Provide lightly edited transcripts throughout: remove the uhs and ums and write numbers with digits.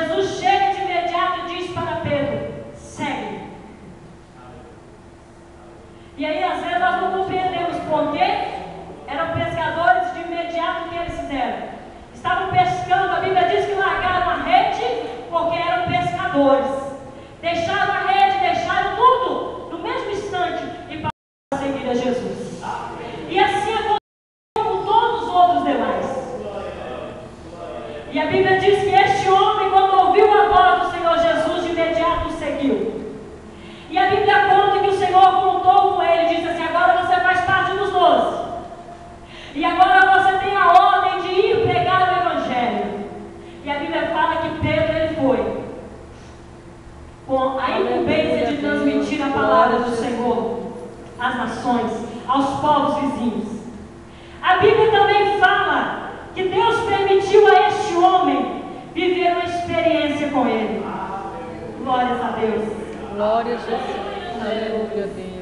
Jesus chega de imediato e diz para Pedro: segue. E aí às vezes nós não compreendemos por quê. Eram pescadores, de imediato o que eles fizeram? Estavam pescando, a Bíblia diz que largaram a rede porque eram pescadores. Deixaram a rede, deixaram tudo no mesmo instante e passaram a seguir a Jesus. E assim aconteceu com todos os outros demais. E a Bíblia diz que este homem, quando ouviu a voz do Senhor Jesus, de imediato o seguiu. E a Bíblia conta que o Senhor contou com ele, disse assim: agora você faz parte dos 12. E agora você tem a ordem de ir pregar o Evangelho. E a Bíblia fala que Pedro ele foi com a incumbência de transmitir a palavra do Senhor às nações, aos povos vizinhos. A Bíblia também fala que Deus permitiu a este homem viver uma experiência com ele. Glórias a Deus. Glória a Jesus. Aleluia, Deus.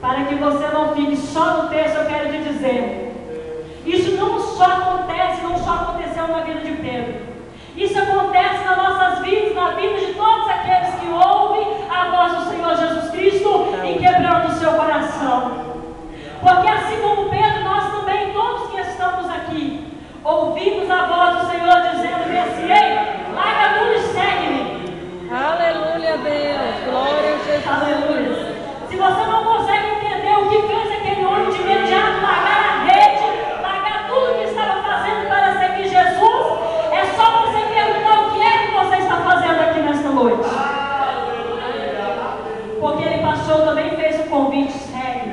Para que você não fique só no texto, eu quero te dizer: isso não só acontece, não só aconteceu na vida de Pedro. Isso acontece nas nossas vidas, na vida de todos aqueles que ouvem a voz do Senhor Jesus Cristo e quebrando o seu coração. Porque assim como Pedro, nós também, todos que estamos aqui, ouvimos a voz do Senhor dizendo assim: ei, larga tudo e segue-me. Aleluia, Deus. Glória a Jesus. Aleluia. Se você não consegue entender o que fez aquele homem de imediato largar a rede, largar tudo que estava fazendo para seguir Jesus, é só você perguntar o que é que você está fazendo aqui nesta noite. Porque ele passou também, fez o convite: segue.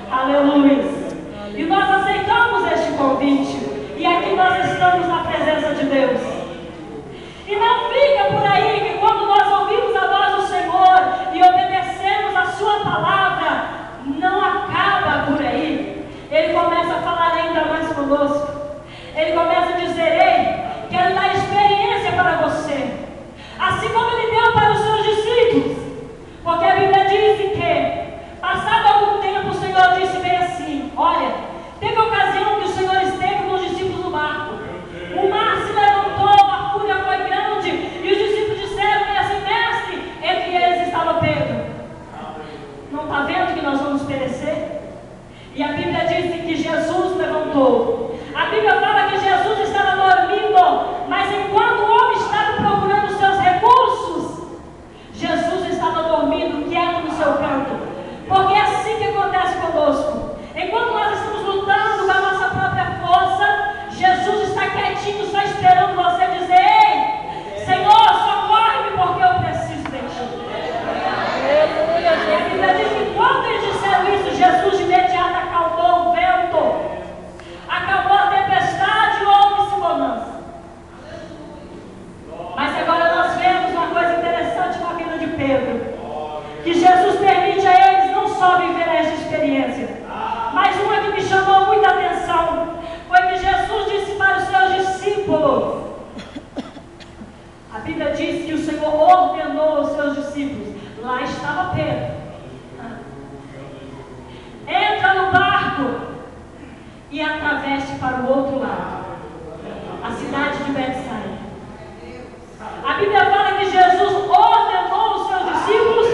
Aleluia. E nós aceitamos este convite. E aqui nós estamos na presença de Deus. E não fica por aí que quando nós ouvimos a voz do Senhor e obedecemos a sua palavra, não acaba por aí. Ele começa a falar ainda mais conosco. Ele começa a dizer: ei, quero dar experiência para você, assim como ele deu para os seus discípulos. Porque a Bíblia diz que, passado algum tempo, o Senhor disse bem assim: olha, teve ocasião que o Senhor esteve com os discípulos no barco. O mar se levantou, a fúria foi grande, e os discípulos disseram bem assim: mestre, entre eles estava Pedro. Não está vendo que nós vamos perecer? E a Bíblia diz que Jesus levantou. A Bíblia fala que Jesus estava dormindo, mas enquanto o homem estava procurando os seus recursos, Jesus estava dormindo, quieto no seu canto. Porque é assim que acontece conosco. Enquanto nós estamos lutando com a nossa própria força, Jesus está quietinho, só esperando você dizer: ei, Senhor, socorre-me porque eu preciso de ti. Aleluia, E a Bíblia diz que quando eles disseram isso, Jesus de imediato acalmou o vento, acalmou a tempestade e houve-se bonança. Mas agora nós vemos uma coisa interessante na vida de Pedro, que Jesus permite a eles não só viver essa experiência, mas uma que me chamou muita atenção foi que Jesus disse para os seus discípulos. A Bíblia diz que o Senhor ordenou aos seus discípulos. Lá estava Pedro: entra no barco e atravesse para o outro lado, a cidade de Betsaida. A Bíblia fala que Jesus ordenou os seus discípulos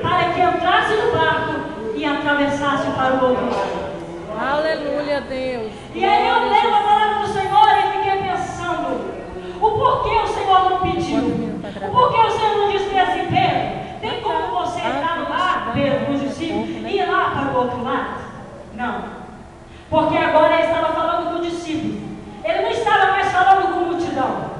para que entrasse no barco e atravessasse para o outro lado. Aleluia, Deus. E aí eu leio a palavra do Senhor e fiquei pensando: o porquê o Senhor não pediu? O porquê o Senhor não disse assim: Pedro, tem como você entrar no barco, Pedro, com os discípulos, e ir lá para o outro lado? Não. Porque agora ele estava falando com os discípulos. Ele não estava mais falando com a multidão.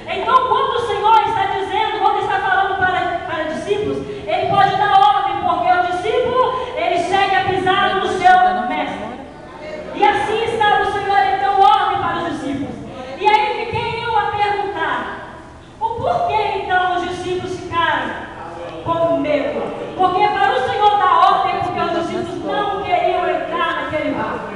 Então, quando o Senhor está dizendo, quando está falando para discípulos, ele pode dar ordem, porque o discípulo, ele segue a pisada no seu mestre. E assim estava o Senhor, ele deu ordem para os discípulos. E aí fiquei eu a perguntar: o porquê então os discípulos ficaram com medo? Porque para o Senhor dar ordem, porque os discípulos não queriam entrar naquele barco.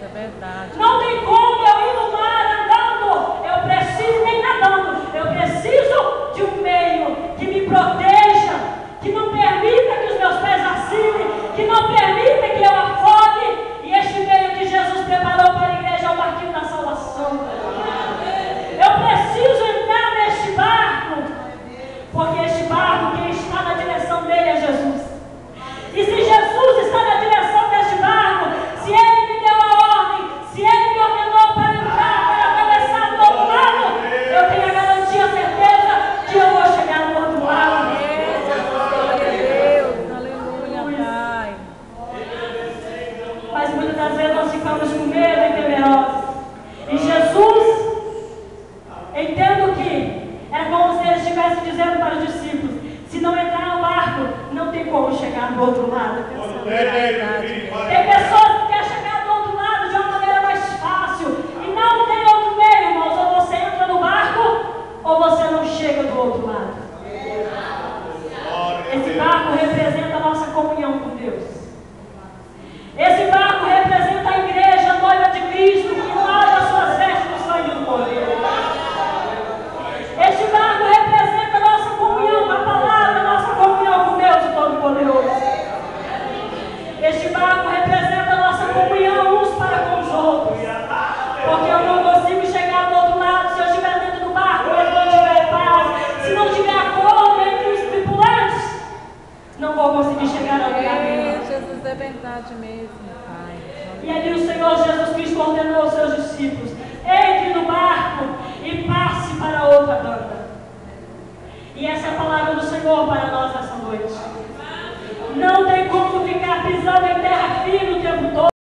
é verdade. Não tem como eu ir no mar andando. Eu preciso, nem nadando. Eu preciso de um meio que me proteja, que não permita que os meus pés vacilem, que não permita que eu afogue. E este meio que Jesus preparou para a igreja é o barquinho da salvação. Eu preciso entrar neste barco, porque este barco, quem está na direção dele é Jesus. E se Jesus está na direção deste barco, se Ele me deu a ordem, se Ele me ordenou para entrar, para atravessar do outro lado, eu tenho a garantia, a certeza que eu vou chegar do outro lado. Glória a Deus, aleluia, Pai. Mas muitas das vezes nós ficamos com medo e temerosos. E Jesus, entendo que é como se Ele estivesse dizendo para os discípulos: se não entrar no barco, não tem como chegar do outro lado. É verdade. Tem pessoas que querem chegar do outro lado de uma maneira mais fácil. E não tem outro meio, irmãos. Ou você entra no barco, ou você não chega do outro lado. Esse barco representa a nossa comunhão com Deus. Esse barco representa a igreja, a noiva de Cristo, que lava as suas vestes no sangue do Cordeiro. Este barco representa a nossa comunhão com a palavra, a nossa comunhão com Deus, o Todo-Poderoso. Este barco representa a nossa comunhão uns para com os outros. Porque eu não consigo chegar do outro lado se eu estiver dentro do barco, mas não tiver paz, se não tiver acordo entre os tripulantes, não vou conseguir chegar ao lugar nenhum. Jesus, é verdade mesmo, Pai. E ali o Senhor Jesus Cristo ordenou aos seus discípulos: entre no barco e passe para a outra banda. E essa é a palavra do Senhor para nós essa noite. Não tem como ficar pisando em terra firme o tempo todo.